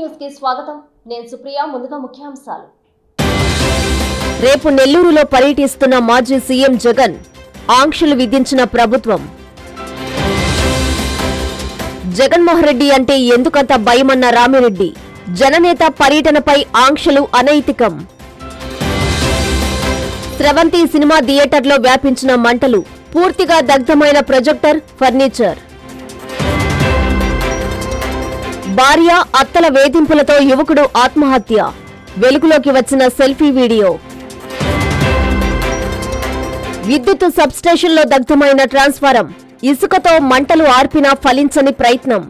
News కి స్వాగతం. నేను సుప్రియ. ముందుగా ముఖ్యాంశాలు. రేపు నెల్లూరులో పర్యటిస్తున్న మాజీ సీఎం జగన్. ఆంక్షలు విధించిన ప్రభుత్వం. జగన్మోహన్ రెడ్డి అంటే ఎందుకంత భయమన్న రామిరెడ్డి. జననేత పర్యటనపై ఆంక్షలు అనైతికం. స్రవంతి సినిమా థియేటర్లో వ్యాపించిన మంటలు. పూర్తిగా దగ్ధమైన ప్రొజెక్టర్, ఫర్నిచర్. భార్య, అత్తల వేధింపులతో యువకుడు ఆత్మహత్య. వెలుగులోకి వచ్చిన సెల్ఫీ వీడియో. విద్యుత్ సబ్స్టేషన్లో దగ్ధమైన ట్రాన్స్ఫారం. ఇసుకతో మంటలు ఆర్పినా ఫలించని ప్రయత్నం.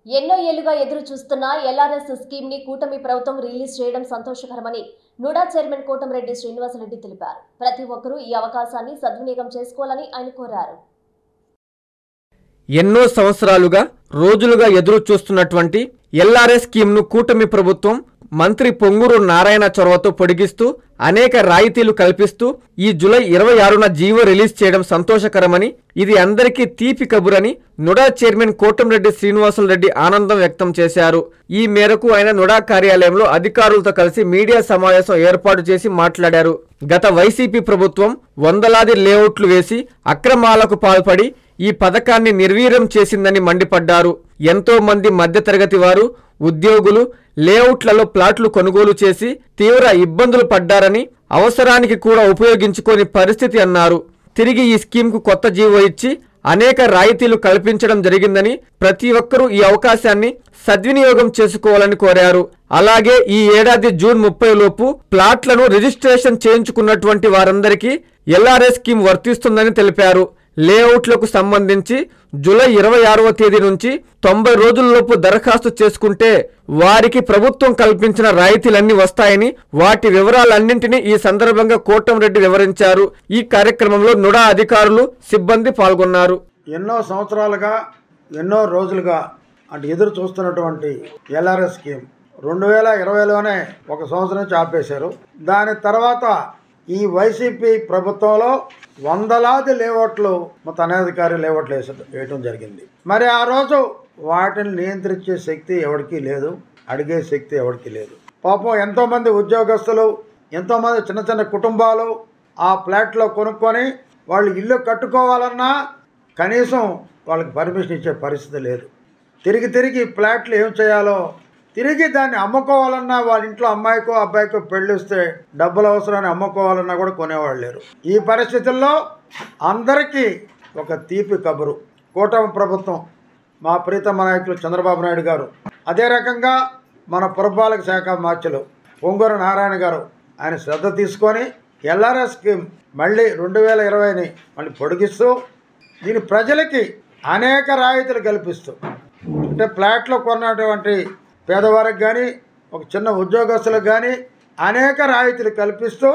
ఎన్నో ఏళ్లుగా ఎదురు చూస్తున్న ఎల్ఆర్ఎస్ స్కీమ్ ని కూటమి ప్రభుత్వం రిలీజ్ చేయడం సంతోషకరమని నుడా చైర్మన్ కోటంరెడ్డి శ్రీనివాసరెడ్డి తెలిపారు. ప్రతి ఒక్కరూ ఈ అవకాశాన్ని సద్వినియోగం చేసుకోవాలని ఆయన కోరారు. ఎన్నో సంవత్సరాలుగా రోజులుగా ఎదురు చూస్తున్నటువంటి ఎల్ఆర్ఎస్ స్కీమ్ను కూటమి ప్రభుత్వం మంత్రి పొంగూరు నారాయణ చొరవతో పొడిగిస్తూ అనేక రాయితీలు కల్పిస్తూ ఈ జూలై 26న జీవో రిలీజ్ చేయడం సంతోషకరమని, ఇది అందరికీ తీపి కబురని నుడా చైర్మన్ కోటంరెడ్డి శ్రీనివాసరెడ్డి ఆనందం వ్యక్తం చేశారు. ఈ మేరకు ఆయన నుడా కార్యాలయంలో అధికారులతో కలిసి మీడియా సమావేశం ఏర్పాటు చేసి మాట్లాడారు. గత వైసీపీ ప్రభుత్వం వందలాది లేఅవుట్లు వేసి అక్రమాలకు పాల్పడి ఈ పథకాన్ని నిర్వీర్యం చేసిందని మండిపడ్డారు. ఎంతో మంది మధ్యతరగతి వారు, ఉద్యోగులు లేఅవుట్లలో ప్లాట్లు కొనుగోలు చేసి తీవ్ర ఇబ్బందులు పడ్డారని, అవసరానికి కూడా ఉపయోగించుకోని పరిస్థితి అన్నారు. తిరిగి ఈ స్కీమ్కు కొత్త జీవో ఇచ్చి అనేక రాయితీలు కల్పించడం జరిగిందని, ప్రతి ఒక్కరూ ఈ అవకాశాన్ని సద్వినియోగం చేసుకోవాలని కోరారు. అలాగే ఈ ఏడాది జూన్ 30 లోపు ప్లాట్లను రిజిస్ట్రేషన్ చేయించుకున్నటువంటి వారందరికీ ఎల్ఆర్ఎస్ స్కీమ్ వర్తిస్తుందని తెలిపారు. లేఅవుట్లకు సంబంధించి జూలై 26వ తేదీ నుంచి 90 రోజుల్లోపు దరఖాస్తు చేసుకుంటే వారికి ప్రభుత్వం కల్పించిన రాయితీలన్నీ వస్తాయని, వాటి వివరాలన్నింటినీ ఈ సందర్భంగా కోటంరెడ్డి వివరించారు. ఈ కార్యక్రమంలో నుడా అధికారులు, సిబ్బంది పాల్గొన్నారు. ఎన్నో సంవత్సరాలుగా, ఎన్నో రోజులుగా ఎదురు చూస్తున్నటువంటి ఎల్ఆర్ఎస్ స్కీమ్ 2020లోనే ఒక సంవత్సరం నుంచి ఆపేశారు. దాని తర్వాత ఈ వైసీపీ ప్రభుత్వంలో వందలాది లేఅవుట్లు మొత్తం అనాధికారి లేఅవుట్లు వేయటం జరిగింది. మరి ఆ రోజు వాటిని నియంత్రించే శక్తి ఎవరికీ లేదు, అడిగే శక్తి ఎవరికీ లేదు. పాపం ఎంతోమంది ఉద్యోగస్తులు, ఎంతోమంది చిన్న చిన్న కుటుంబాలు ఆ ఫ్లాట్లో కొనుక్కొని వాళ్ళు ఇల్లు కట్టుకోవాలన్నా కనీసం వాళ్ళకి పర్మిషన్ ఇచ్చే పరిస్థితి లేదు. తిరిగి ఫ్లాట్లు ఏం చేయాలో, తిరిగి దాన్ని అమ్ముకోవాలన్నా వాళ్ళ ఇంట్లో అమ్మాయికో అబ్బాయికో పెళ్ళిస్తే డబ్బులు అవసరాన్ని అమ్ముకోవాలన్నా కూడా కొనేవాళ్ళు లేరు. ఈ పరిస్థితుల్లో అందరికీ ఒక తీపి కబురు. కూటమి ప్రభుత్వం, మా ప్రీతమ నాయకులు చంద్రబాబు నాయుడు గారు, అదే రకంగా మన పురపాలక శాఖ మార్చులు పొంగూరు నారాయణ గారు ఆయన శ్రద్ధ తీసుకొని ఎల్ఆర్ఎస్ స్కీమ్ మళ్ళీ 2020ని మళ్ళీ పొడిగిస్తూ దీని ప్రజలకి అనేక రాయితీలు కల్పిస్తూ, అంటే ఫ్లాట్లో కొన్నటువంటి పేదవారికి కానీ, ఒక చిన్న ఉద్యోగస్తులకు కానీ అనేక రాయితీలు కల్పిస్తూ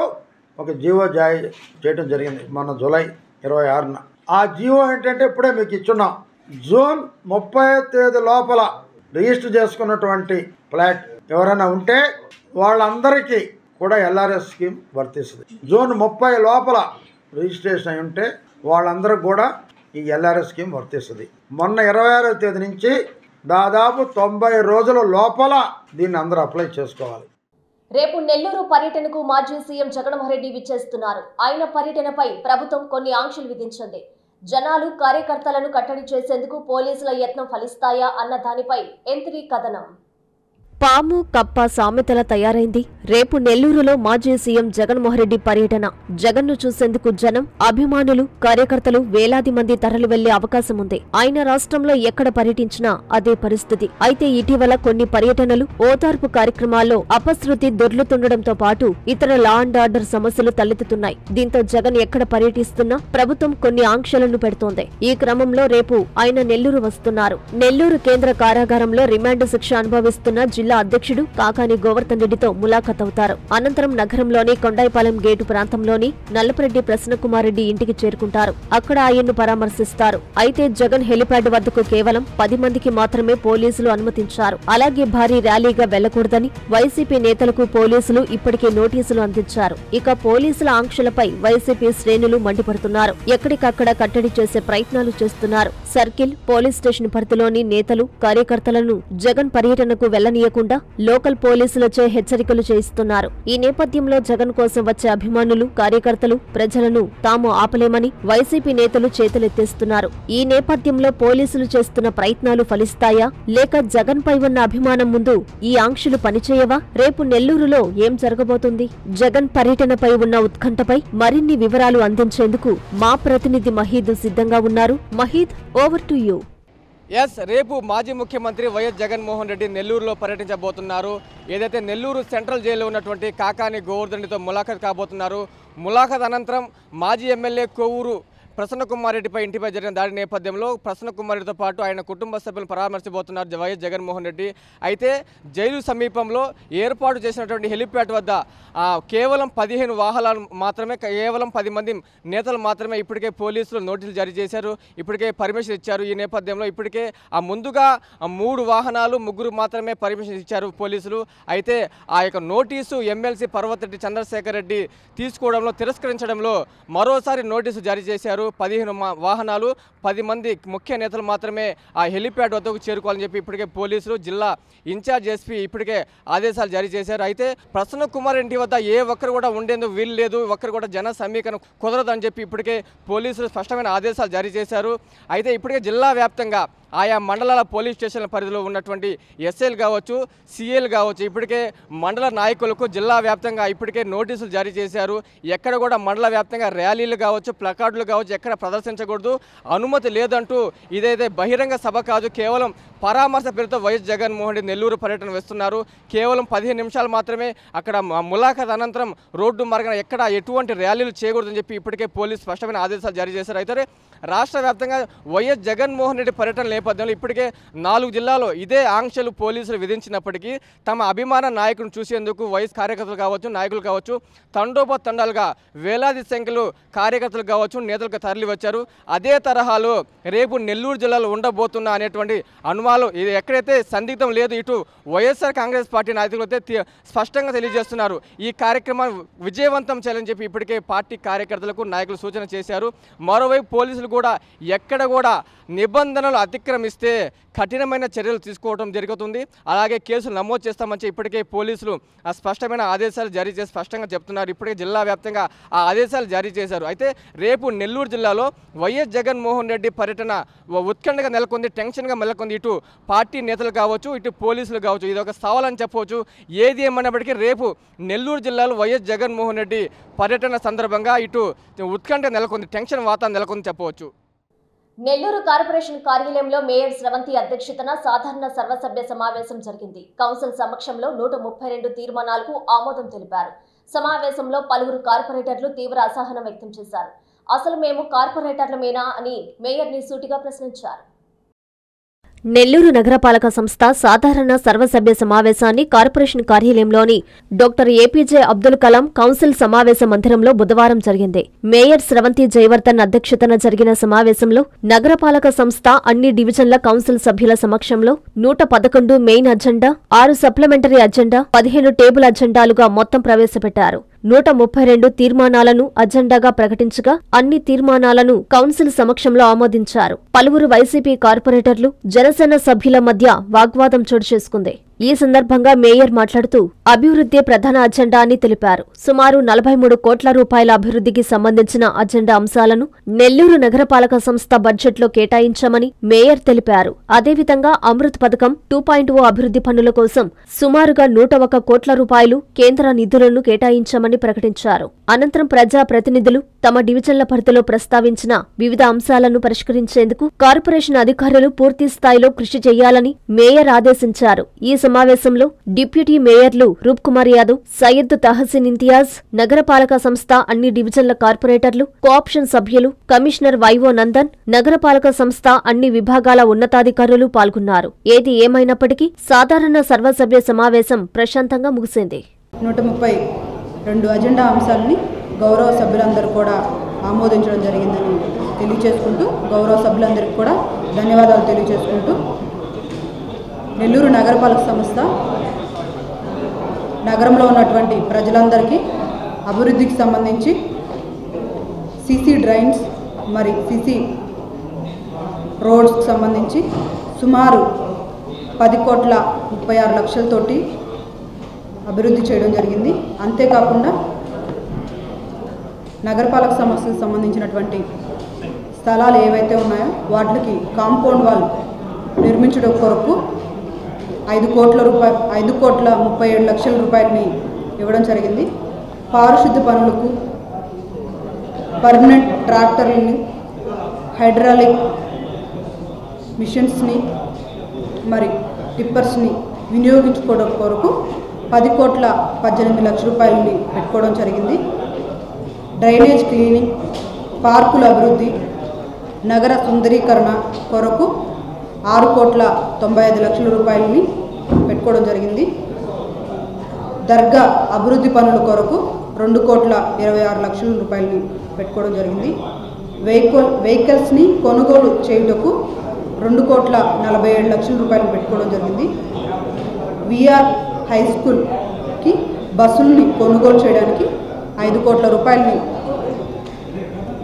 ఒక జీవో జారీ చేయడం జరిగింది మొన్న జూలై 26న. ఆ జీవో ఏంటంటే ఇప్పుడే మీకు ఇచ్చున్నాం. జూన్ 30వ తేదీ లోపల రిజిస్టర్ చేసుకున్నటువంటి ఫ్లాట్ ఎవరైనా ఉంటే వాళ్ళందరికీ కూడా ఎల్ఆర్ఎస్ స్కీమ్ వర్తిస్తుంది. జూన్ 30 లోపల రిజిస్ట్రేషన్ అయి ఉంటే వాళ్ళందరూ కూడా ఈ ఎల్ఆర్ఎస్ స్కీమ్ వర్తిస్తుంది. మొన్న 26వ తేదీ నుంచి దాదాపు 90 రోజుల లోపల దీన్ని అందరూ అప్లై చేసుకోవాలి. రేపు నెల్లూరు పర్యటనకు మాజీ సీఎం జగన్మోహన్ రెడ్డి విచ్చేస్తున్నారు. ఆయన పర్యటనపై ప్రభుత్వం కొన్ని ఆంక్షలు విధించింది. జనాలు, కార్యకర్తలను కట్టడి చేసేందుకు పోలీసుల యత్నం ఫలిస్తాయా అన్న దానిపై ఎంత్రీ కథనం. పాము కప్ప సామెతల తయారైంది రేపు నెల్లూరులో మాజీ సీఎం జగన్మోహన్ రెడ్డి పర్యటన. జగన్ను చూసేందుకు జనం, అభిమానులు, కార్యకర్తలు వేలాది మంది తరలి వెళ్లే అవకాశం ఉంది. ఆయన రాష్ట్రంలో ఎక్కడ పర్యటించినా అదే పరిస్థితి. అయితే ఇటీవల కొన్ని పర్యటనలు, ఓదార్పు కార్యక్రమాల్లో అపశృతి దొర్లుతుండటంతో పాటు ఇతర లా అండ్ ఆర్డర్ సమస్యలు తలెత్తుతున్నాయి. దీంతో జగన్ ఎక్కడ పర్యటిస్తున్నా ప్రభుత్వం కొన్ని ఆంక్షలను పెడుతోంది. ఈ క్రమంలో రేపు ఆయన నెల్లూరు వస్తున్నారు. నెల్లూరు కేంద్ర కారాగారంలో రిమాండ్ శిక్ష అనుభవిస్తున్న జిల్లా జిల్లా అధ్యక్షుడు కాకాని గోవర్ధన్ రెడ్డితో ములాఖత్ అవుతారు. అనంతరం నగరంలోని కొండాయిపాలెం గేటు ప్రాంతంలోని నల్లపరెడ్డి ప్రసన్నకుమార్ రెడ్డి ఇంటికి చేరుకుంటారు. అక్కడ ఆయన్ను పరామర్శిస్తారు. అయితే జగన్ హెలిప్యాడ్ వద్దకు కేవలం 10 మందికి మాత్రమే పోలీసులు అనుమతించారు. అలాగే భారీ ర్యాలీగా వెళ్లకూడదని వైసీపీ నేతలకు పోలీసులు ఇప్పటికే నోటీసులు అందించారు. ఇక పోలీసుల ఆంక్షలపై వైసీపీ శ్రేణులు మండిపడుతున్నారు. ఎక్కడికక్కడ కట్టడి చేసే ప్రయత్నాలు చేస్తున్నారు. సర్కిల్, పోలీస్ స్టేషన్ పరిధిలోని నేతలు, కార్యకర్తలను జగన్ పర్యటనకు వెళ్లనీయకుండా లోకల్ పోలీసులచే హెచ్చరికలు చేయిస్తున్నారు. ఈ నేపథ్యంలో జగన్ కోసం వచ్చే అభిమానులు, కార్యకర్తలు, ప్రజలను తాము ఆపలేమని వైసీపీ నేతలు చేతులెత్తేస్తున్నారు. ఈ నేపథ్యంలో పోలీసులు చేస్తున్న ప్రయత్నాలు ఫలిస్తాయా, లేక జగన్ పై ఉన్న అభిమానం ముందు ఈ ఆంక్షలు పనిచేయవా? రేపు నెల్లూరులో ఏం జరగబోతుంది? జగన్ పర్యటనపై ఉన్న ఉత్కంఠపై మరిన్ని వివరాలు అందించేందుకు మా ప్రతినిధి మహీద్ సిద్ధంగా ఉన్నారు. Mahid, over to you. రేపు మాజీ ముఖ్యమంత్రి వైఎస్ జగన్మోహన్ రెడ్డి నెల్లూరులో పర్యటించబోతున్నారు. ఏదైతే నెల్లూరు సెంట్రల్ జైల్లో ఉన్నటువంటి కాకాని గోవర్ధన్ రెడ్డితో ములాఖత్ కాబోతున్నారు. ములాఖత్ అనంతరం మాజీ ఎమ్మెల్యే కొవ్వూరు ప్రసన్నకుమార్ రెడ్డిపై ఇంటిపై జరిగిన దాడి నేపథ్యంలో ప్రసన్నకుమార్ రెడ్డితో పాటు ఆయన కుటుంబ సభ్యులను పరామర్శించబోతున్నారు వైఎస్ జగన్మోహన్ రెడ్డి. అయితే జైలు సమీపంలో ఏర్పాటు చేసినటువంటి హెలిప్యాడ్ వద్ద కేవలం 15 వాహనాలు మాత్రమే, కేవలం 10 మంది నేతలు మాత్రమే ఇప్పటికే పోలీసులు నోటీసులు జారీ చేశారు. ఇప్పటికే పర్మిషన్ ఇచ్చారు. ఈ నేపథ్యంలో ఇప్పటికే ముందుగా 3 వాహనాలు, 3 మాత్రమే పర్మిషన్ ఇచ్చారు పోలీసులు. అయితే ఆ యొక్క నోటీసు ఎమ్మెల్సీ పర్వతరెడ్డి చంద్రశేఖర్ రెడ్డి తీసుకోవడంలో, తిరస్కరించడంలో మరోసారి నోటీసు జారీ చేశారు. 15 వాహనాలు, 10 మంది ముఖ్య నేతలు మాత్రమే ఆ హెలిప్యాడ్ వద్దకు చేరుకోవాలని చెప్పి ఇప్పటికే పోలీసులు, జిల్లా ఇన్ఛార్జ్ ఎస్పీ ఇప్పటికే ఆదేశాలు జారీ చేశారు. అయితే ప్రసన్నకుమార్ రెడ్డి వద్ద ఏ ఒక్కరు కూడా ఉండేందుకు వీలు లేదు, ఒక్కరు కూడా జన సమీకరణ కుదరదని చెప్పి ఇప్పటికే పోలీసులు స్పష్టమైన ఆదేశాలు జారీ చేశారు. అయితే ఇప్పటికే జిల్లా వ్యాప్తంగా ఆయా మండలాల పోలీస్ స్టేషన్ల పరిధిలో ఉన్నటువంటి ఎస్ఐలు కావచ్చు, సిఐలు కావచ్చు, ఇప్పటికే మండల నాయకులకు జిల్లా వ్యాప్తంగా ఇప్పటికే నోటీసులు జారీ చేశారు. ఎక్కడ కూడా మండల వ్యాప్తంగా ర్యాలీలు కావచ్చు, ప్లకార్డులు కావచ్చు ఎక్కడ ప్రదర్శించకూడదు, అనుమతి లేదంటూ ఇదైతే బహిరంగ సభ కాదు, కేవలం పరామర్శ పేరుతో వైఎస్ జగన్మోహన్ రెడ్డి నెల్లూరు పర్యటన వేస్తున్నారు. కేవలం 15 నిమిషాలు మాత్రమే అక్కడ ములాఖత్ అనంతరం రోడ్డు మార్గన ఎక్కడ ఎటువంటి ర్యాలీలు చేయకూడదని చెప్పి ఇప్పటికే పోలీసు స్పష్టమైన ఆదేశాలు జారీ చేశారు. అయితే రాష్ట్ర వ్యాప్తంగా వైఎస్ జగన్మోహన్ రెడ్డి పర్యటన నేపథ్యంలో ఇప్పటికే 4 జిల్లాల్లో ఇదే ఆంక్షలు పోలీసులు విధించినప్పటికీ తమ అభిమాన నాయకులను చూసేందుకు వైఎస్ కార్యకర్తలు కావచ్చు, నాయకులు కావచ్చు, తండోపతండాలుగా వేలాది సంఖ్యలో కార్యకర్తలు కావచ్చు, నేతలకు తరలి వచ్చారు. అదే తరహాలో రేపు నెల్లూరు జిల్లాలో ఉండబోతున్నా అనేటువంటి అనుమానాలు ఇది ఎక్కడైతే సందిగ్ధం లేదు, ఇటు వైఎస్ఆర్ కాంగ్రెస్ పార్టీ నాయకులు అయితే స్పష్టంగా తెలియజేస్తున్నారు. ఈ కార్యక్రమాన్ని విజయవంతం చేయాలని చెప్పి ఇప్పటికే పార్టీ కార్యకర్తలకు నాయకులు సూచన చేశారు. మరోవైపు పోలీసులు కూడా ఎక్కడ కూడా నిబంధనలు అతిక్రమిస్తే కఠినమైన చర్యలు తీసుకోవడం జరుగుతుంది, అలాగే కేసులు నమోదు చేస్తామని ఇప్పటికే పోలీసులు స్పష్టమైన ఆదేశాలు జారీ చేసి స్పష్టంగా చెప్తున్నారు. ఇప్పటికే జిల్లా వ్యాప్తంగా ఆ ఆదేశాలు జారీ చేశారు. అయితే రేపు నెల్లూరు జిల్లాలో వైఎస్ జగన్మోహన్ రెడ్డి పర్యటన ఉత్కంఠగా నెలకొంది, టెన్షన్గా నెలకొంది. ఇటు పార్టీ నేతలు కావచ్చు, ఇటు పోలీసులు కావచ్చు, ఇది ఒక సవాలని చెప్పవచ్చు. ఏది ఏమన్నప్పటికీ రేపు నెల్లూరు జిల్లాలో వైఎస్ జగన్మోహన్ రెడ్డి పర్యటన సందర్భంగా ఇటు ఉత్కంఠ నెలకొంది, టెన్షన్ వాతావరణం నెలకొంది చెప్పవచ్చు. నెల్లూరు కార్పొరేషన్ కార్యాలయంలో మేయర్ స్రవంతి అధ్యక్షతన సాధారణ సర్వసభ్య సమావేశం జరిగింది. కౌన్సిల్ సమక్షంలో 132 తీర్మానాలకు ఆమోదం తెలిపారు. సమావేశంలో పలువురు కార్పొరేటర్లు తీవ్ర అసహనం వ్యక్తం చేశారు. అసలు మేము కార్పొరేటర్లమేనా అని మేయర్ని సూటిగా ప్రశ్నించారు. నెల్లూరు నగరపాలక సంస్థ సాధారణ సర్వసభ్య సమావేశాన్ని కార్పొరేషన్ కార్యాలయంలోని doctor APJ Abdul Kalam council సమావేశ మందిరంలో బుధవారం జరిగింది. మేయర్ స్రవంతి జయవర్ధన్ అధ్యక్షతన జరిగిన సమావేశంలో నగరపాలక సంస్థ అన్ని డివిజన్ల కౌన్సిల్ సభ్యుల సమక్షంలో 111 main agenda, 6 supplementary agenda, 15 table అజెండాలుగా మొత్తం ప్రవేశపెట్టారు. 132 తీర్మానాలను అజెండాగా ప్రకటించగా అన్ని తీర్మానాలను కౌన్సిల్ సమక్షంలో ఆమోదించారు. పలువురు వైసీపీ కార్పొరేటర్లు, జనసేన సభ్యుల మధ్య వాగ్వాదం చోటు చేసుకుంది. ఈ సందర్భంగా మేయర్ మాట్లాడుతూ అభివృద్ధి ప్రధాన అజెండా అని తెలిపారు. సుమారు 43 కోట్ల రూపాయల అభివృద్ధికి సంబంధించిన అజెండా అంశాలను నెల్లూరు నగరపాలక సంస్థ బడ్జెట్లో కేటాయించామని మేయర్ తెలిపారు. అదేవిధంగా అమృత్ పథకం 2.0 అభివృద్ధి పనుల కోసం సుమారుగా 101 కోట్ల రూపాయలు కేంద్ర నిధులను కేటాయించామని ప్రకటించారు. అనంతరం ప్రజా ప్రతినిధులు తమ డివిజన్ల పరిధిలో ప్రస్తావించిన వివిధ అంశాలను పరిష్కరించేందుకు కార్పొరేషన్ అధికారులు పూర్తి స్థాయిలో కృషి చేయాలని మేయర్ ఆదేశించారు. ఈ సమావేశంలో డిప్యూటీ మేయర్లు రూప్కుమార్ యాదవ్, సయ్యద్ తహసీన్ ఇంతియాజ్, నగరపాలక సంస్థ అన్ని డివిజన్ల కార్పొరేటర్లు, కోఆప్షన్ సభ్యులు, కమిషనర్ వైవో నందన్, నగరపాలక సంస్థ అన్ని విభాగాల ఉన్నతాధికారులు పాల్గొన్నారు. ఏది ఏమైనప్పటికీ సాధారణ సర్వసభ్య సమావేశం ప్రశాంతంగా ముగిసింది. 132 అజెండా అంశాలని గౌరవ సభ్యులందరూ కూడా ఆమోదించడం జరిగిందని తెలియజేసుకుంటూ, గౌరవ సభ్యులందరికీ కూడా ధన్యవాదాలు తెలియజేసుకుంటూ, నెల్లూరు నగరపాలక సంస్థ నగరంలో ఉన్నటువంటి ప్రజలందరికీ అభివృద్ధికి సంబంధించి సీసీ డ్రైన్స్ మరి సీసీ రోడ్స్కి సంబంధించి సుమారు 10,36,00,000తోటి అభివృద్ధి చేయడం జరిగింది. అంతేకాకుండా నగరపాలక సంస్థకు సంబంధించినటువంటి స్థలాలు ఏవైతే ఉన్నాయో వాటికి కాంపౌండ్ వాల్ నిర్మించడం కొరకు 5,37,00,000 రూపాయలని ఇవ్వడం జరిగింది. పారిశుద్ధ పనులకు పర్మనెంట్ ట్రాక్టర్లని, హైడ్రాలిక్ మిషన్స్ని మరి టిప్పర్స్ని వినియోగించుకోవడం కొరకు 10,18,00,000 రూపాయలని పెట్టుకోవడం జరిగింది. డ్రైనేజ్ క్లీనింగ్, పార్కుల అభివృద్ధి, నగర సుందరీకరణ కొరకు 6,95,00,000 రూపాయలని పెట్టుకోవడం జరిగింది. దర్గా అభివృద్ధి పనుల కొరకు 2,26,00,000 రూపాయలని పెట్టుకోవడం జరిగింది. వెహికల్స్ని కొనుగోలు చేయుటకు 2,47,00,000 రూపాయలు పెట్టుకోవడం జరిగింది. విఆర్ హై స్కూల్కి బస్సుల్ని కొనుగోలు చేయడానికి 5 కోట్ల రూపాయలని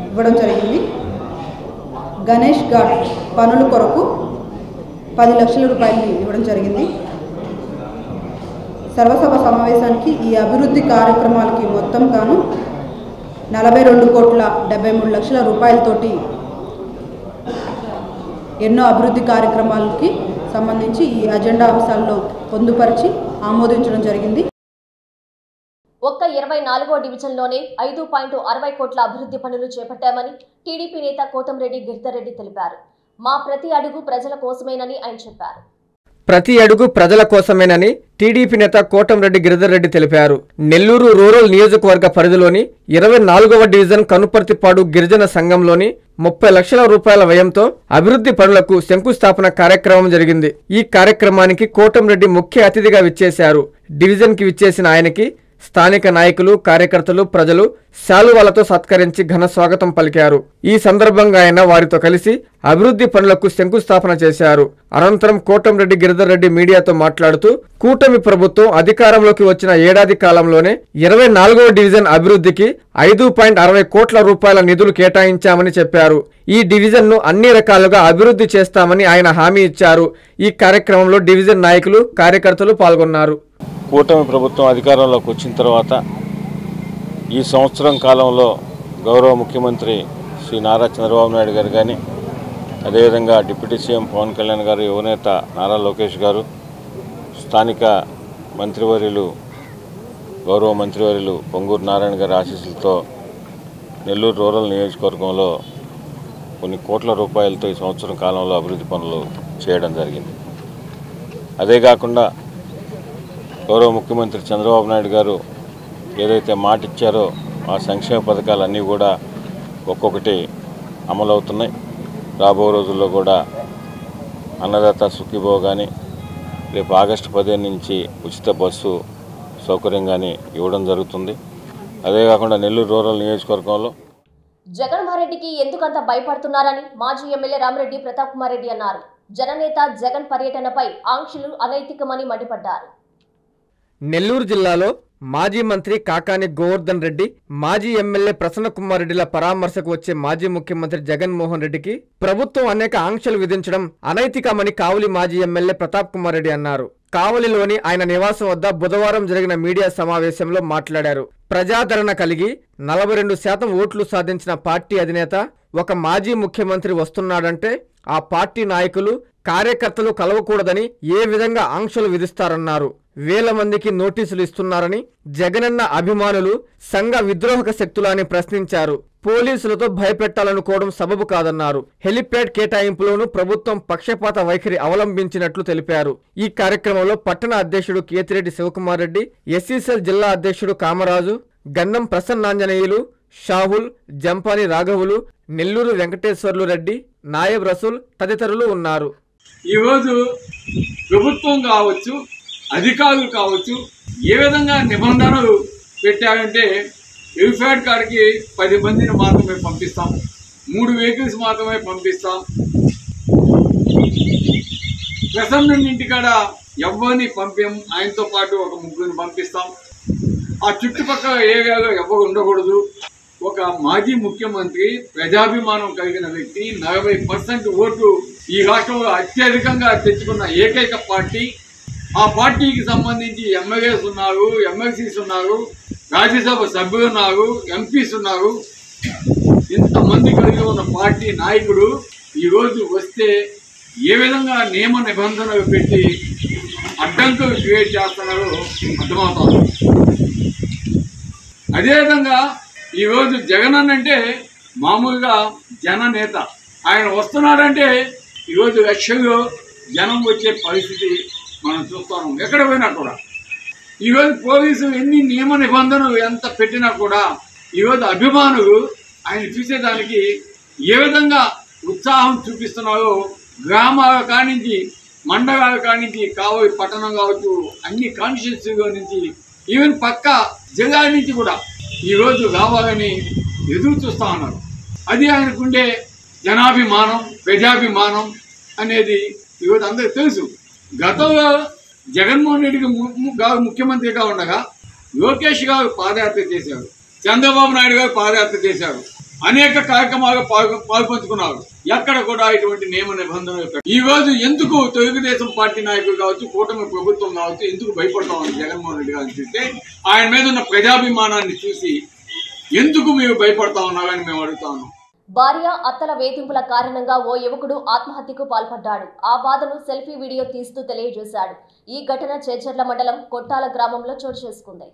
ఇవ్వడం జరిగింది. గణేష్ ఘాట్ పనుల కొరకు 10 లక్షల రూపాయలని ఇవ్వడం జరిగింది. సర్వసభ సమావేశానికి ఈ అభివృద్ధి కార్యక్రమాలకి మొత్తం గాను 42,73,00,000 రూపాయలతోటి ఎన్నో అభివృద్ధి కార్యక్రమాలకి సంబంధించి ఈ అజెండా అంశాల్లో పొందుపరిచి ఆమోదించడం జరిగింది. ఒక్క 24వ డివిజన్లోనే 5.60 కోట్ల అభివృద్ధి పనులు చేపట్టామని టీడీపీ నేత కోటంరెడ్డి గిరిధర్ రెడ్డి తెలిపారు. మా ప్రతి అడుగు ప్రజల కోసమేనని ఆయన చెప్పారు. ప్రతి అడుగు ప్రజల కోసమేనని టీడీపీ నేత కోటంరెడ్డి గిరిధర్ రెడ్డి తెలిపారు. నెల్లూరు రూరల్ నియోజకవర్గ పరిధిలోని 24వ డివిజన్ కనుపర్తిపాడు గిరిజన సంఘంలోని 30 లక్షల రూపాయల వ్యయంతో అభివృద్ధి పనులకు శంకుస్థాపన కార్యక్రమం జరిగింది. ఈ కార్యక్రమానికి కోటంరెడ్డి ముఖ్య అతిథిగా విచ్చేశారు. డివిజన్కి విచ్చేసిన ఆయనకి స్థానిక నాయకులు, కార్యకర్తలు, ప్రజలు శాలువాలతో సత్కరించి ఘన స్వాగతం పలికారు. ఈ సందర్భంగా ఆయన వారితో కలిసి అభివృద్ధి పనులకు శంకుస్థాపన చేశారు. అనంతరం కోటంరెడ్డి గిరిధర్ రెడ్డి మీడియాతో మాట్లాడుతూ కూటమి ప్రభుత్వం అధికారంలోకి వచ్చిన ఏడాది కాలంలోనే 24వ డివిజన్ అభివృద్ధికి 5.60 కోట్ల రూపాయల నిధులు కేటాయించామని చెప్పారు. ఈ డివిజన్ను అన్ని రకాలుగా అభివృద్ధి చేస్తామని ఆయన హామీ ఇచ్చారు. ఈ కార్యక్రమంలో డివిజన్ నాయకులు, కార్యకర్తలు పాల్గొన్నారు. కూటమి ప్రభుత్వం అధికారంలోకి వచ్చిన తర్వాత ఈ సంవత్సరం కాలంలో గౌరవ ముఖ్యమంత్రి శ్రీ నారా చంద్రబాబు నాయుడు గారు కానీ, అదేవిధంగా డిప్యూటీ సీఎం పవన్ కళ్యాణ్ గారు, యువనేత నారా లోకేష్ గారు, స్థానిక మంత్రివర్యులు గౌరవ మంత్రివర్యులు పొంగూరు నారాయణ గారి ఆశీస్సులతో నెల్లూరు రూరల్ నియోజకవర్గంలో కొన్ని కోట్ల రూపాయలతో ఈ సంవత్సరం కాలంలో అభివృద్ధి పనులు చేయడం జరిగింది. అదే కాకుండా గౌరవ ముఖ్యమంత్రి చంద్రబాబు నాయుడు గారు ఏదైతే మాట ఇచ్చారో ఆ సంక్షేమ పథకాలన్నీ కూడా ఒక్కొక్కటి అమలవుతున్నాయి. రాబో రోజుల్లో కూడా అన్నదాత సుఖీభవ కానీ, రేపు ఆగస్టు 15 నుంచి ఉచిత బస్సు సౌకర్యం కానీ ఇవ్వడం జరుగుతుంది. అదే కాకుండా నెల్లూరు రూరల్ నియోజకవర్గంలో జగన్మోహన్ రెడ్డికి ఎందుకంత భయపడుతున్నారని మాజీ ఎమ్మెల్యే రామిరెడ్డి ప్రతాప్ కుమార్ రెడ్డి అన్నారు. జననేత జగన్ పర్యటనపై ఆంక్షలు అనైతికమని మండిపడ్డారు. నెల్లూరు జిల్లాలో మాజీ మంత్రి కాకాని గోవర్ధన్ రెడ్డి, మాజీ ఎమ్మెల్యే ప్రసన్న కుమార్ రెడ్డిల పరామర్శకు వచ్చే మాజీ ముఖ్యమంత్రి జగన్మోహన్ రెడ్డికి ప్రభుత్వం అనేక ఆంక్షలు విధించడం అనైతికమని కావలి మాజీ ఎమ్మెల్యే ప్రతాప్ కుమార్ రెడ్డి అన్నారు. కావలిలోని ఆయన నివాసం వద్ద బుధవారం జరిగిన మీడియా సమావేశంలో మాట్లాడారు. ప్రజాదరణ కలిగి 42% ఓట్లు సాధించిన పార్టీ అధినేత ఒక మాజీ ముఖ్యమంత్రి వస్తున్నాడంటే ఆ పార్టీ నాయకులు, కార్యకర్తలు కలవకూడదని ఏ విధంగా ఆంక్షలు విధిస్తారన్నారు. వేల మందికి నోటీసులు ఇస్తున్నారని, జగనన్న అభిమానులు సంఘ విద్రోహక శక్తులని ప్రశ్నించారు. పోలీసులతో భయపెట్టాలనుకోవడం సబబు కాదన్నారు. హెలిప్యాడ్ కేటాయింపులోనూ ప్రభుత్వం పక్షపాత వైఖరి అవలంబించినట్లు తెలిపారు. ఈ కార్యక్రమంలో పట్టణ అధ్యక్షుడు కేతిరెడ్డి శివకుమార్ రెడ్డి, ఎస్సీసెల్ జిల్లా అధ్యక్షుడు కామరాజు, గన్నం ప్రసన్నాంజనేయులు, షాహుల్, జంపాని రాఘవులు, నెల్లూరు వెంకటేశ్వర్లు రెడ్డి, నాయబ్ రసూల్ తదితరులు ఉన్నారు. ఈరోజు ప్రభుత్వం కావచ్చు, అధికారులు కావచ్చు, ఏ విధంగా నిబంధనలు పెట్టారంటే హెలిప్యాడ్ కాడికి 10 మందిని మాత్రమే పంపిస్తాం, 3 వెహికల్స్ మాత్రమే పంపిస్తాం, ప్రసన్న ఇంటికాడ ఎవరిని పంపాం, ఆయనతో పాటు ఒక 3 పంపిస్తాం, ఆ చుట్టుపక్కల ఏరియాలో ఎవరు ఉండకూడదు. ఒక మాజీ ముఖ్యమంత్రి, ప్రజాభిమానం కలిగిన వ్యక్తి, 40% ఓటు ఈ రాష్ట్రంలో అత్యధికంగా తెచ్చుకున్న ఏకైక పార్టీ. ఆ పార్టీకి సంబంధించి ఎమ్మెల్యేస్ ఉన్నారు, ఎమ్మెల్సీస్ ఉన్నారు, రాజ్యసభ సభ్యులు ఉన్నారు, ఎంపీస్ ఉన్నారు. ఇంతమంది కలిగి ఉన్న పార్టీ నాయకుడు ఈరోజు వస్తే ఏ విధంగా నియమ నిబంధనలు పెట్టి అడ్డంకులు క్రియేట్ చేస్తున్నారో అర్థమవుతుంది. అదేవిధంగా ఈరోజు జగన్ అంటే మామూలుగా జననేత. ఆయన వస్తున్నాడంటే ఈరోజు లక్షల్లో జనం వచ్చే పరిస్థితి మనం చూస్తాము. ఎక్కడ పోయినా కూడా ఈరోజు పోలీసులు ఎన్ని నియమ నిబంధనలు ఎంత పెట్టినా కూడా ఈరోజు అభిమానులు ఆయన చూసేదానికి ఏ విధంగా ఉత్సాహం చూపిస్తున్నారో గ్రామాల కానించి, మండలాల కానించి, కావలి పట్టణం కావచ్చు, అన్ని కాన్స్టిట్యూన్సీలో నుంచి, ఈవెన్ పక్క జిల్లాల నుంచి కూడా ఈరోజు రావాలని ఎదురు చూస్తూ ఉన్నారు. అది ఆయనకుండే జనాభిమానం, ప్రజాభిమానం అనేది ఈరోజు అందరికీ తెలుసు. గతంలో జగన్మోహన్ రెడ్డికి గారు ముఖ్యమంత్రిగా ఉండగా లోకేష్ గారు పాదయాత్ర చేశారు, చంద్రబాబు నాయుడు గారు పాదయాత్ర చేశారు, అనేక కార్యక్రమాలు పాల్పంచుకున్నారు. ఎక్కడ కూడా ఇటువంటి నియమ నిబంధనలు ఈ రోజు ఎందుకు తెలుగుదేశం పార్టీ నాయకులు కావచ్చు, కూటమి ప్రభుత్వం కావచ్చు ఎందుకు భయపడతామని జగన్మోహన్ రెడ్డి గారిని చూస్తే ఆయన మీద ఉన్న ప్రజాభిమానాన్ని చూసి ఎందుకు మీరు భయపడతా ఉన్నారని మేము అడుగుతా ఉన్నాం. భార్య, అత్తల వేధింపుల కారణంగా ఓ యువకుడు ఆత్మహత్యకు పాల్పడ్డాడు. ఆ బాధను సెల్ఫీ వీడియో తీస్తూ తెలియజేశాడు. ఈ ఘటన చేజర్ల మండలం కొట్టాల గ్రామంలో చోటు చేసుకుంది.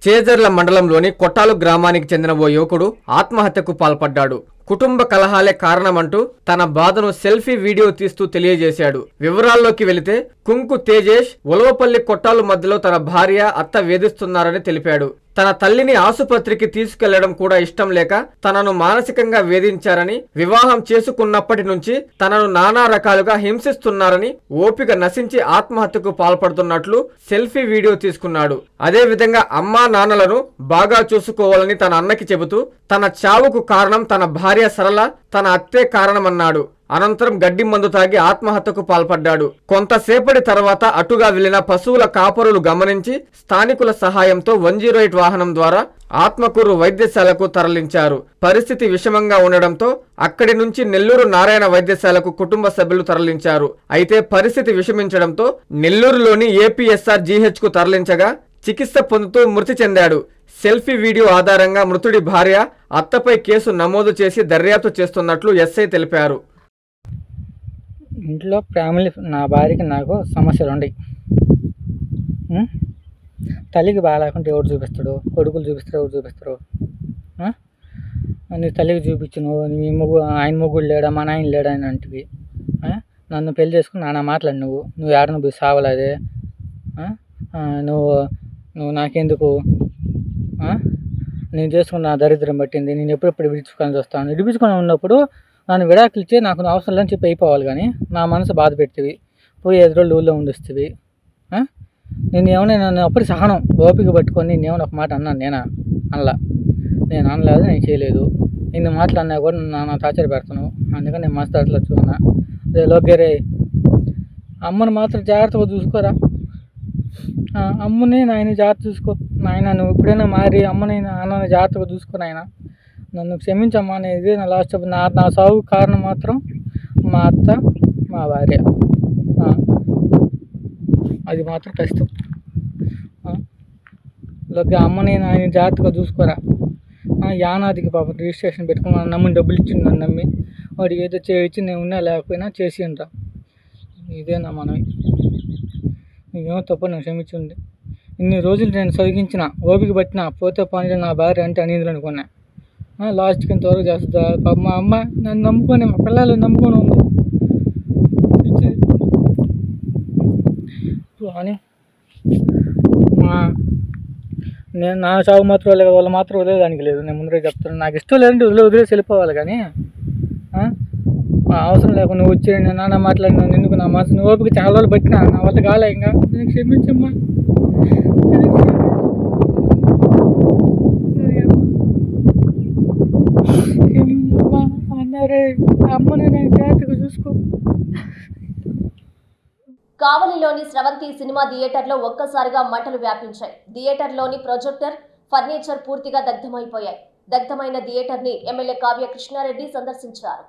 చేజర్ల మండలంలోని కొట్టాలు గ్రామానికి చెందిన ఓ యువకుడు ఆత్మహత్యకు పాల్పడ్డాడు. కుటుంబ కలహాలే కారణమంటూ తన బాధను సెల్ఫీ వీడియో తీస్తూ తెలియజేశాడు. వివరాల్లోకి వెళితే కుంకు తేజేష్ ఉలవపల్లి కొట్టాలు మధ్యలో తన భార్య, అత్త వేధిస్తున్నారని తెలిపాడు. తన తల్లిని ఆసుపత్రికి తీసుకెళ్లడం కూడా ఇష్టం లేక తనను మానసికంగా వేధించారని, వివాహం చేసుకున్నప్పటి నుంచి తనను నానా రకాలుగా హింసిస్తున్నారని, ఓపిక నశించి ఆత్మహత్యకు పాల్పడుతున్నట్లు సెల్ఫీ వీడియో తీసుకున్నాడు. అదే విధంగా అమ్మా నాన్నలను బాగా చూసుకోవాలని తన అన్నకి చెబుతూ తన చావుకు కారణం తన భార్య సరళ, తన అత్తే కారణమన్నాడు. అనంతరం గడ్డి మందు తాగి ఆత్మహత్యకు పాల్పడ్డాడు. కొంతసేపటి తర్వాత అటుగా వెళ్లిన పశువుల కాపరులు గమనించి స్థానికుల సహాయంతో 108 వాహనం ద్వారా ఆత్మకూరు వైద్యశాలకు తరలించారు. పరిస్థితి విషమంగా ఉండడంతో అక్కడి నుంచి నెల్లూరు నారాయణ వైద్యశాలకు కుటుంబ సభ్యులు తరలించారు. అయితే పరిస్థితి విషమించడంతో నెల్లూరులోని ఏపీఎస్ఆర్ జీహెచ్ కు తరలించగా చికిత్స పొందుతూ మృతి చెందాడు. సెల్ఫీ వీడియో ఆధారంగా మృతుడి భార్య, అత్తపై కేసు నమోదు చేసి దర్యాప్తు చేస్తున్నట్లు ఎస్ఐ తెలిపారు. ఇంట్లో ఫ్యామిలీ, నా భార్యకి నాకు సమస్యలు ఉన్నాయి. తల్లికి బాగాలేకుంటే ఎవరు చూపిస్తాడు? కొడుకులు చూపిస్తారు, ఎవరు చూపిస్తారు? నీ తల్లికి చూపించు, నువ్వు మీ ఆయన మొగ్గుడు లేడా, మా నాయన లేడా అని అంటివి. నన్ను పెళ్లి చేసుకుని నాన్న మాట్లాడు, నువ్వు ఏడను పోయి సావలేదే, నువ్వు నాకెందుకు, నేను చేసుకున్న దరిద్రం పట్టింది, నేను ఎప్పుడెప్పుడు విడిపించుకొని వస్తాను. విడిపించుకొని ఉన్నప్పుడు నన్ను విడాకులు ఇచ్చే నాకు అవసరం లేని చెప్పి అయిపోవాలి, కానీ నా మనసు బాధ పెడుతుంది, పోయి 5 రోజులు ఊళ్ళో ఉండిస్తుంది. నేను ఏమైనా నన్ను అప్పుడు సహనం ఓపిక పట్టుకొని నేను ఏమైనా ఒక మాట అన్నాను? నేను అనలేదు, నేను చేయలేదు. ఇన్ని మాటలు అన్నా కూడా నా టార్చర్ పెడతాను. అందుకని నేను మాస్టర్లో చూన్నా. రే లోకేరే, అమ్మను మాత్రం జాగ్రత్తగా చూసుకోరా, అమ్మని నాయన జాగ్రత్త చూసుకో నాయన. నువ్వు ఎప్పుడైనా మారి అమ్మని నాన్నని జాగ్రత్తగా చూసుకో నాయన, నన్ను క్షమించమ్మా. అనేది నా లాస్ట్ నా సాగు కారణం మాత్రం మా అత్త, మా భార్య. అది మాత్రం కష్టం. లోకి అమ్మని నాయన జాగ్రత్తగా చూసుకోరా. యానాదికి పాప రిజిస్ట్రేషన్ పెట్టుకుని నమ్మని డబ్బులు ఇచ్చిండు, నన్ను నమ్మి వాడికి ఏదో చేయించి నేను ఉన్నా లేకపోయినా చేసిండ్రా. ఇదే నా మనవి. ఏమో తప్ప నాకు క్షమించండి. ఇన్ని రోజులు నేను సరిగించిన ఓపిక పట్టిన పోతే పని నా భార్య అంటే అనేది అనుకున్నా. లాస్ట్కి ఇంతవరకు చేస్తుందా పాప మా అమ్మ నన్ను నమ్ముకొని మా పిల్లలు నమ్ముకొని ఉంది అని నేను నా చావు మాత్రం వాళ్ళ మాత్రం వదిలేదానికి లేదు. నేను ముందరే చెప్తాను, నాకు ఇష్టం లేదంటే వదిలేసి వెళ్ళిపోవాలి. కానీ అవసరం లేకుండా నువ్వు వచ్చి నేను నాన్న మాట్లాడినా ఎందుకు నా మాట నువ్వు ఓపిక చాలా రోజులు పట్టినా నా వల్ల కాలే. ఇంకా నేను క్షమించమ్మా, అన్నారే అమ్మని నేను జాగ్రత్తగా చూసుకో. కావలిలోని స్రవంతి సినిమా థియేటర్లో ఒక్కసారిగా మంటలు వ్యాపించాయి. థియేటర్లోని ప్రొజెక్టర్, ఫర్నిచర్ పూర్తిగా దగ్ధమైపోయాయి. దగ్ధమైన థియేటర్ని ఎమ్మెల్యే కావ్య కృష్ణారెడ్డి సందర్శించారు.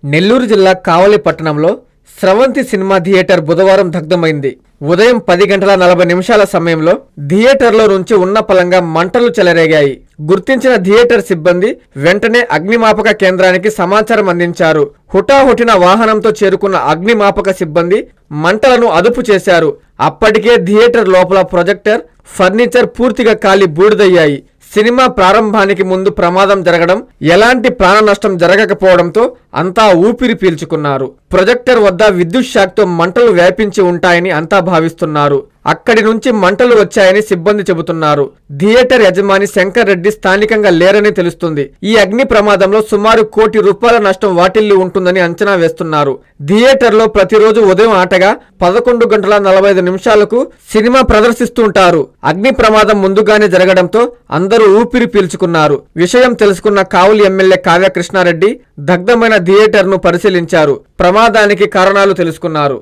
నెల్లూరు జిల్లా కావలి పట్టణంలో స్రవంతి సినిమా థియేటర్ బుధవారం దగ్ధమైంది. ఉదయం 10:40 సమయంలో థియేటర్లో నుంచి ఉన్నపలంగా మంటలు చెలరేగాయి. గుర్తించిన థియేటర్ సిబ్బంది వెంటనే అగ్నిమాపక కేంద్రానికి సమాచారం అందించారు. హుటాహుటిన వాహనంతో చేరుకున్న అగ్నిమాపక సిబ్బంది మంటలను అదుపు చేశారు. అప్పటికే థియేటర్ లోపల ప్రొజెక్టర్, ఫర్నిచర్ పూర్తిగా కాలి బూడిదయ్యాయి. సినిమా ప్రారంభానికి ముందు ప్రమాదం జరగడం, ఎలాంటి ప్రాణ నష్టం జరగకపోవడంతో అంతా ఊపిరి పీల్చుకున్నారు. ప్రొజెక్టర్ వద్ద విద్యుత్ షాక్తో మంటలు వ్యాపించి ఉంటాయని అంతా భావిస్తున్నారు. అక్కడి నుంచి మంటలు వచ్చాయని సిబ్బంది చెబుతున్నారు. థియేటర్ యజమాని శంకర్ రెడ్డి స్థానికంగా లేరని తెలుస్తుంది. ఈ అగ్ని ప్రమాదంలో సుమారు ₹1 కోటి నష్టం వాటిల్లి ఉంటుందని అంచనా వేస్తున్నారు. థియేటర్లో ప్రతిరోజు ఉదయం ఆటగా 11:45 సినిమా ప్రదర్శిస్తుంటారు. అగ్ని ప్రమాదం ముందుగానే జరగడంతో అందరూ ఊపిరి పీల్చుకున్నారు. విషయం తెలుసుకున్న కావలి ఎమ్మెల్యే కావ్య కృష్ణారెడ్డి దగ్ధమైన థియేటర్ను పరిశీలించారు. ప్రమాదానికి కారణాలు తెలుసుకున్నారు.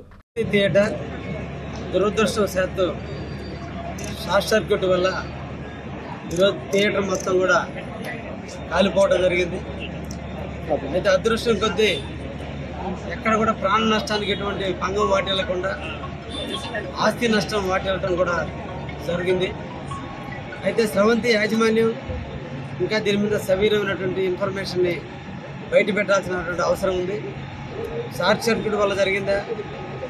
థియేటర్ దురదృష్టవశాత్తు షార్ట్ సర్క్యూట్ వల్ల ఈరోజు థియేటర్ మొత్తం కూడా కాలిపోవడం జరిగింది. అయితే అదృష్టం కొద్దీ ఎక్కడ కూడా ప్రాణ నష్టానికి ఎటువంటి భంగం వాటిల్లకుండా ఆస్తి నష్టం వాటిల్లటం కూడా జరిగింది. అయితే స్రవంతి యాజమాన్యం ఇంకా దీని మీద సవీరమైనటువంటి ఇన్ఫర్మేషన్ని బయట పెట్టాల్సినటువంటి అవసరం ఉంది. షార్ట్ సర్క్యూట్ వల్ల జరిగిందా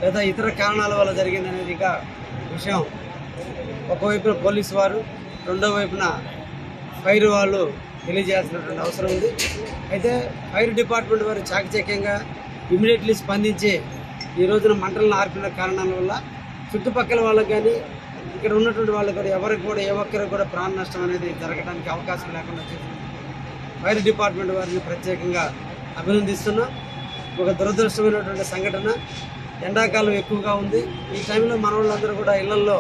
లేదా ఇతర కారణాల వల్ల జరిగింది అనేది ఇంకా విషయం ఒకవైపున పోలీసు వారు, రెండో వైపున ఫైర్ వాళ్ళు తెలియజేయాల్సినటువంటి అవసరం ఉంది. అయితే ఫైర్ డిపార్ట్మెంట్ వారు చాకచక్యంగా ఇమీడియట్లీ స్పందించి ఈ రోజున మంటలను ఆర్పిన కారణాల వల్ల చుట్టుపక్కల వాళ్ళకి కానీ ఇక్కడ ఉన్నటువంటి వాళ్ళకి కూడా ఎవరికి కూడా ఏ ఒక్కరికి కూడా ప్రాణ నష్టం అనేది జరగడానికి అవకాశం లేకుండా చేసింది. ఫైర్ డిపార్ట్మెంట్ వారిని ప్రత్యేకంగా అభినందిస్తున్నాం. ఒక దురదృష్టమైనటువంటి సంఘటన. ఎండాకాలం ఎక్కువగా ఉంది. ఈ టైంలో మన వాళ్ళందరూ కూడా ఇళ్లలో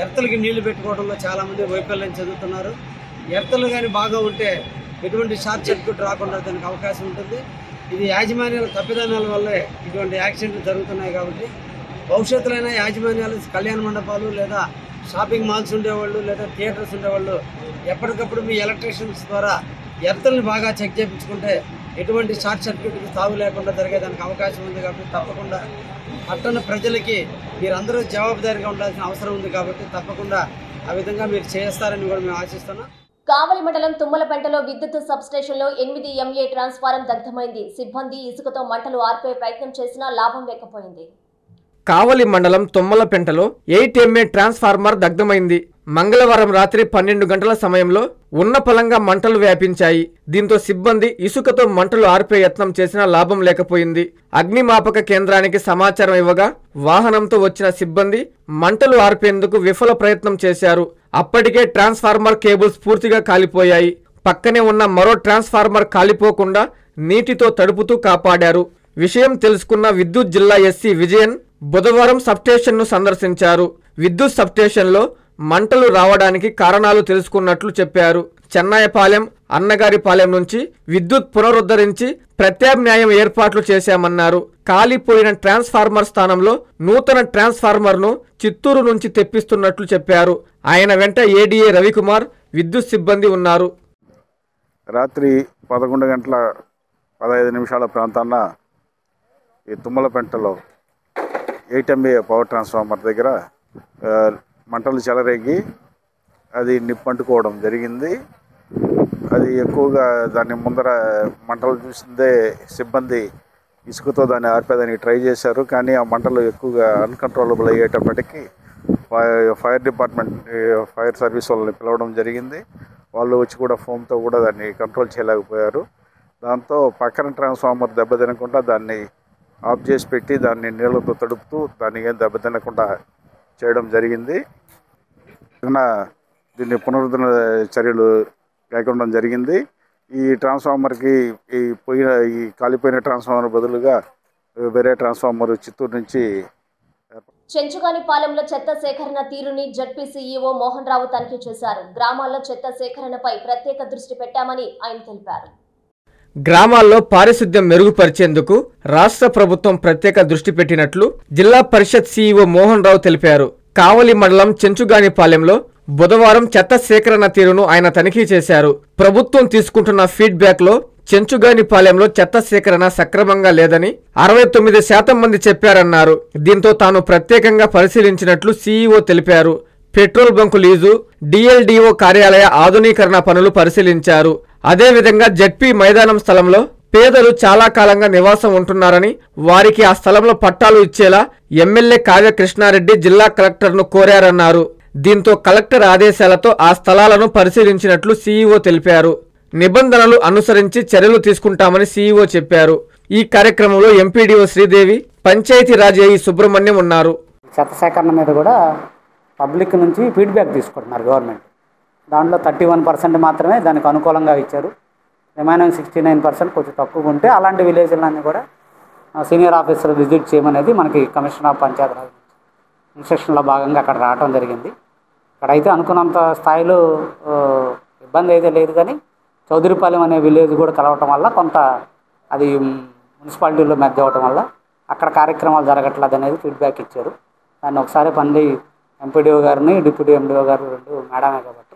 ఎర్తలకి నీళ్లు పెట్టుకోవడంలో చాలామంది వైఫల్యం చెందుతున్నారు. ఎర్తలు కానీ బాగా ఉంటే ఎటువంటి షార్ట్ సర్క్యూట్ రాకుండా దానికి అవకాశం ఉంటుంది. ఇది యాజమాన్యాల తప్పిదానాల వల్లే ఇటువంటి యాక్సిడెంట్లు జరుగుతున్నాయి. కాబట్టి భవిష్యత్తులైన యాజమాన్యాలు, కళ్యాణ మండపాలు లేదా షాపింగ్ మాల్స్ ఉండేవాళ్ళు లేదా థియేటర్స్ ఉండేవాళ్ళు ఎప్పటికప్పుడు మీ ఎలక్ట్రీషియన్స్ ద్వారా ఎర్తల్ని బాగా చెక్ చేయించుకుంటే ఎటువంటి షార్ట్ సర్క్యూట్కి తావు లేకుండా జరిగేదానికి అవకాశం ఉంది. కాబట్టి తప్పకుండా పట్టణ ప్రజలకి మీరందరూ జవాబుదారీగా ఉండాల్సిన అవసరం ఉంది. కాబట్టి తప్పకుండా ఆ విధంగా మీరు చేస్తారని కూడా మేము ఆశిస్తున్నాం. కావలి మండలం తుమ్మలపెంటలో విద్యుత్ సబ్స్టేషన్లో 8 MA ట్రాన్స్ఫారం దగ్ధమైంది. సిబ్బంది ఇసుకతో మంటలు ఆర్పే ప్రయత్నం చేసినా లాభం లేకపోయింది. కావలి మండలం తుమ్మలపెంటలో 8 MA ట్రాన్స్ఫార్మర్ దగ్ధమైంది. మంగళవారం రాత్రి 12 గంటల సమయంలో ఉన్నపలంగా మంటలు వ్యాపించాయి. దీంతో సిబ్బంది ఇసుకతో మంటలు ఆర్పే యత్నం చేసినా లాభం లేకపోయింది. అగ్నిమాపక కేంద్రానికి సమాచారం ఇవ్వగా వాహనంతో వచ్చిన సిబ్బంది మంటలు ఆర్పేందుకు విఫల ప్రయత్నం చేశారు. అప్పటికే ట్రాన్స్ఫార్మర్ కేబుల్స్ పూర్తిగా కాలిపోయాయి. పక్కనే ఉన్న మరో ట్రాన్స్ఫార్మర్ కాలిపోకుండా నీటితో తడుపుతూ కాపాడారు. విషయం తెలుసుకున్న విద్యుత్ జిల్లా ఎస్సీ విజయన్ బుధవారం సబ్స్టేషన్ను సందర్శించారు. విద్యుత్ సబ్స్టేషన్లో మంటలు రావడానికి కారణాలు తెలుసుకున్నట్లు చెప్పారు. చెన్నాయపాలెం, అన్నగారిపాలెం నుంచి విద్యుత్ పునరుద్ధరించి ప్రత్యామ్నాయం ఏర్పాట్లు చేశామన్నారు. కాలిపోయిన ట్రాన్స్ఫార్మర్ స్థానంలో నూతన ట్రాన్స్ఫార్మర్ను చిత్తూరు నుంచి తెప్పిస్తున్నట్లు చెప్పారు. ఆయన వెంట ఏడీఏ రవికుమార్, విద్యుత్ సిబ్బంది ఉన్నారు. రాత్రి 11:15 ప్రాంతాన ఈ తుమ్మలపెంటలో 8 MA పవర్ ట్రాన్స్ఫార్మర్ దగ్గర మంటలు చెలరేగి అది నిప్పంటుకోవడం జరిగింది. అది ఎక్కువగా దాని ముందర మంటలు చూసిందే సిబ్బంది ఇసుకతో దాన్ని ఆర్పేదానికి ట్రై చేశారు. కానీ ఆ మంటలు ఎక్కువగా అన్కంట్రోలబుల్ అయ్యేటప్పటికీ ఫైర్ డిపార్ట్మెంట్ ఫైర్ సర్వీస్ వాళ్ళని పిలవడం జరిగింది. వాళ్ళు వచ్చి కూడా ఫోమ్తో కూడా దాన్ని కంట్రోల్ చేయలేకపోయారు. దాంతో పక్కన ట్రాన్స్ఫార్మర్ దెబ్బతినకుండా దాన్ని ఆఫ్ చేసి పెట్టి దాన్ని నీళ్లతో తడుపుతూ దాన్ని ఏం దెబ్బతినకుండా చేయడం జరిగింది. దీన్ని పునరుద్ధరణ చర్యలు కైకొనడం జరిగింది. ఈ ట్రాన్స్ఫార్మర్కి ఈ కాలిపోయిన ట్రాన్స్ఫార్మర్ బదులుగా వేరే ట్రాన్స్ఫార్మర్ చిత్తూరు నుంచి చెంచుగానిపాలెంలో చెత్త సేకరణ తీరుని జడ్పీ సీఈఓ మోహన్ రావు తనిఖీ చేశారు. గ్రామాల్లో చెత్త సేకరణపై ప్రత్యేక దృష్టి పెట్టామని ఆయన తెలిపారు. గ్రామాల్లో పారిశుద్ధ్యం మెరుగుపరిచేందుకు రాష్ట్ర ప్రభుత్వం ప్రత్యేక దృష్టి పెట్టినట్లు జిల్లా పరిషత్ సీఈఓ మోహన్ రావు తెలిపారు. కావలి మండలం చెంచుగానిపాలెంలో బుధవారం చెత్త సేకరణ తీరును ఆయన తనిఖీ చేశారు. ప్రభుత్వం తీసుకుంటున్న ఫీడ్బ్యాక్ లో చెంచుగానిపాలెంలో చెత్త సేకరణ సక్రమంగా లేదని 69% మంది చెప్పారన్నారు. దీంతో తాను ప్రత్యేకంగా పరిశీలించినట్లు సీఈఓ తెలిపారు. పెట్రోల్ బంకు లీజు, డిఎల్డిఓ కార్యాలయ ఆధునీకరణ పనులు పరిశీలించారు. అదేవిధంగా జడ్పీ మైదానం స్థలంలో పేదలు చాలా కాలంగా నివాసం ఉంటున్నారని వారికి ఆ స్థలంలో పట్టాలు ఇచ్చేలా ఎమ్మెల్యే కావ్య కృష్ణారెడ్డి జిల్లా కలెక్టర్ను కోరారన్నారు. దీంతో కలెక్టర్ ఆదేశాలతో ఆ స్థలాలను పరిశీలించినట్లు సీఈఓ తెలిపారు. నిబంధనలు అనుసరించి చర్యలు తీసుకుంటామని సీఈఓ చెప్పారు. ఈ కార్యక్రమంలో ఎంపీడీఓ శ్రీదేవి, పంచాయతీరాజ్ ఏఈ సుబ్రహ్మణ్యం ఉన్నారు. చెత్త సేకరణ మీద కూడా పబ్లిక్ నుంచి ఫీడ్బ్యాక్ తీసుకుంటున్నారు గవర్నమెంట్. దాంట్లో 31% మాత్రమే దానికి అనుకూలంగా ఇచ్చారు. రిమైనింగ్ 69% కొంచెం తక్కువ ఉంటే అలాంటి విలేజ్లన్నీ కూడా సీనియర్ ఆఫీసర్ విజిట్ చేయమనేది మనకి కమిషనర్ ఆఫ్ పంచాయతీరాజ్ ఇన్స్ట్రక్షన్లో భాగంగా అక్కడ రావడం జరిగింది. అక్కడైతే అనుకున్నంత స్థాయిలో ఇబ్బంది అయితే లేదు, కానీ చౌదరిపాలెం అనే విలేజ్ కూడా కలవటం వల్ల కొంత అది మున్సిపాలిటీలో మెర్జ్ అవ్వటం వల్ల అక్కడ కార్యక్రమాలు జరగట్లేదు అనేది ఫీడ్బ్యాక్ ఇచ్చారు. దాన్ని ఒకసారి పండి ఎంపీడీఓ గారిని, డిప్యూటీ ఎండీఓ గారు రెండు మేడమే కాబట్టి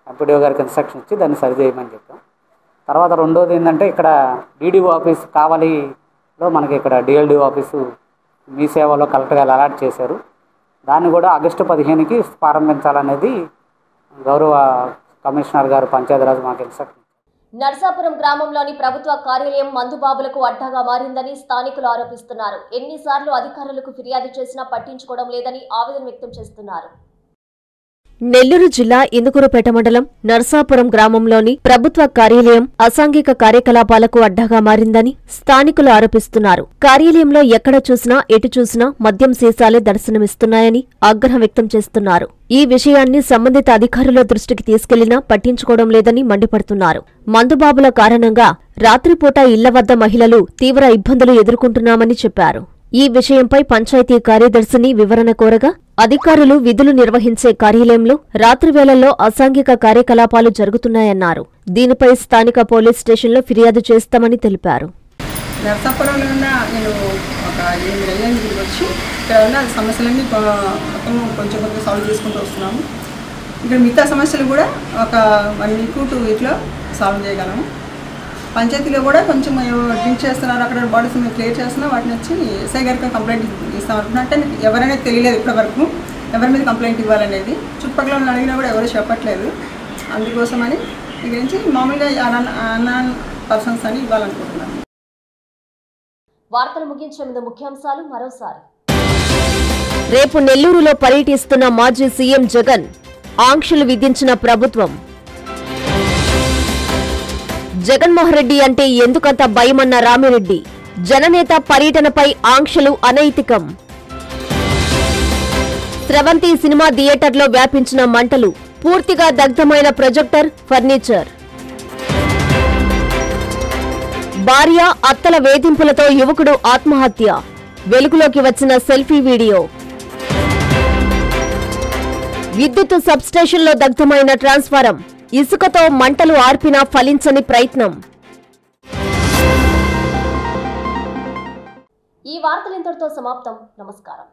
ఎంపీడీఓ గారికి ఇన్స్ట్రక్షన్ ఇచ్చి దాన్ని సరి చేయమని చెప్పాం. తర్వాత రెండోది ఏంటంటే ఇక్కడ డీడీఓ ఆఫీస్ కావలిలో మనకి ఇక్కడ డిఎల్డిఓ ఆఫీసు మీ సేవలో కలెక్టర్ గారు అలాట్ చేశారు. దాన్ని కూడా ఆగస్టు 15కి ప్రారంభించాలనేది గౌరవ కమిషనర్ గారు పంచాయతీరాజ్ మాకు ఇన్స్ట్రక్షన్. నర్సాపురం గ్రామంలోని ప్రభుత్వ కార్యాలయం మందుబాబులకు అడ్డాగా మారిందని స్థానికులు ఆరోపిస్తున్నారు. ఎన్నిసార్లు అధికారులకు ఫిర్యాదు చేసినా పట్టించుకోవడం లేదని ఆవేదన వ్యక్తం చేస్తున్నారు. నెల్లూరు జిల్లా ఇందుకూరుపేట మండలం నర్సాపురం గ్రామంలోని ప్రభుత్వ కార్యాలయం అసాంఘిక కార్యకలాపాలకు అడ్డాగా మారిందని స్థానికులు ఆరోపిస్తున్నారు. కార్యాలయంలో ఎక్కడ చూసినా ఎటు చూసినా మద్యం సీసాలే దర్శనమిస్తున్నాయని ఆగ్రహం వ్యక్తం చేస్తున్నారు. ఈ విషయాన్ని సంబంధిత అధికారుల దృష్టికి తీసుకెళ్లినా పట్టించుకోవడం లేదని మండిపడుతున్నారు. మందుబాబుల కారణంగా రాత్రిపూట ఇళ్ల వద్ద మహిళలు తీవ్ర ఇబ్బందులు ఎదుర్కొంటున్నామని చెప్పారు. ఈ విషయంపై పంచాయతీ కార్యదర్శిని వివరణ కోరగా అధికారులు విధులు నిర్వహించే కార్యాలయంలో రాత్రి వేళల్లో అసాంఘిక కార్యకలాపాలు జరుగుతున్నాయన్నారు. దీనిపై స్థానిక పోలీస్ స్టేషన్లో ఫిర్యాదు చేస్తామని తెలిపారు. నర్సాపురంలో ఉన్న నేను ఒక 8 నెలల నుంచి వచ్చి ఇక్కడ ఉన్న సమస్యలన్నీ మొత్తం కొంచెం సాల్వ్ చేసుకుంటూ వస్తున్నాము. ఇక్కడ మిగతా సమస్యలు కూడా ఒక 1 వీక్ 2 వీక్లో సాల్వ్ చేయగలము. పంచాయతీలో కూడా కొంచెం డ్రింక్ చేస్తున్నారు, అక్కడ బాడీస్ మేము క్లియర్ చేస్తున్నాం. వాటిని వచ్చి ఎస్ఐ గారికి కంప్లైంట్ ఇస్తాం అనుకున్నా. అంటే ఎవరైనా తెలియలేదు ఇప్పటివరకు ఎవరి మీద కంప్లైంట్ ఇవ్వాలనేది. చుట్టుపక్కల అడిగినా కూడా ఎవరు చెప్పట్లేదు. అందుకోసమని ఇక నుంచి మామూలుగా అన్నోన్ పర్సన్స్ అని ఇవ్వాలనుకుంటున్నాను. వార్తలు ముగించే ముందు ముఖ్యాంశాలు మరోసారి. రేపు నెల్లూరులో పర్యటిస్తున్న మాజీ సీఎం జగన్, ఆంక్షలు విధించిన ప్రభుత్వం. జగన్మోహన్ రెడ్డి అంటే ఎందుకంత భయమన్న రామిరెడ్డి, జననేత పర్యటనపై ఆంక్షలు అనైతికం. స్రవంతి సినిమా థియేటర్లో వ్యాపించిన మంటలు, పూర్తిగా దగ్ధమైన ప్రొజెక్టర్, ఫర్నిచర్. భార్య, అత్తల వేధింపులతో యువకుడు ఆత్మహత్య, వెలుగులోకి వచ్చిన సెల్ఫీ వీడియో. విద్యుత్ సబ్స్టేషన్లో దగ్ధమైన ట్రాన్స్ఫారం, ఇసుకతో మంటలు ఆర్పినా ఫలించని ప్రయత్నం. ఈ వార్తలు ఇంతటితో సమాప్తం. నమస్కారం.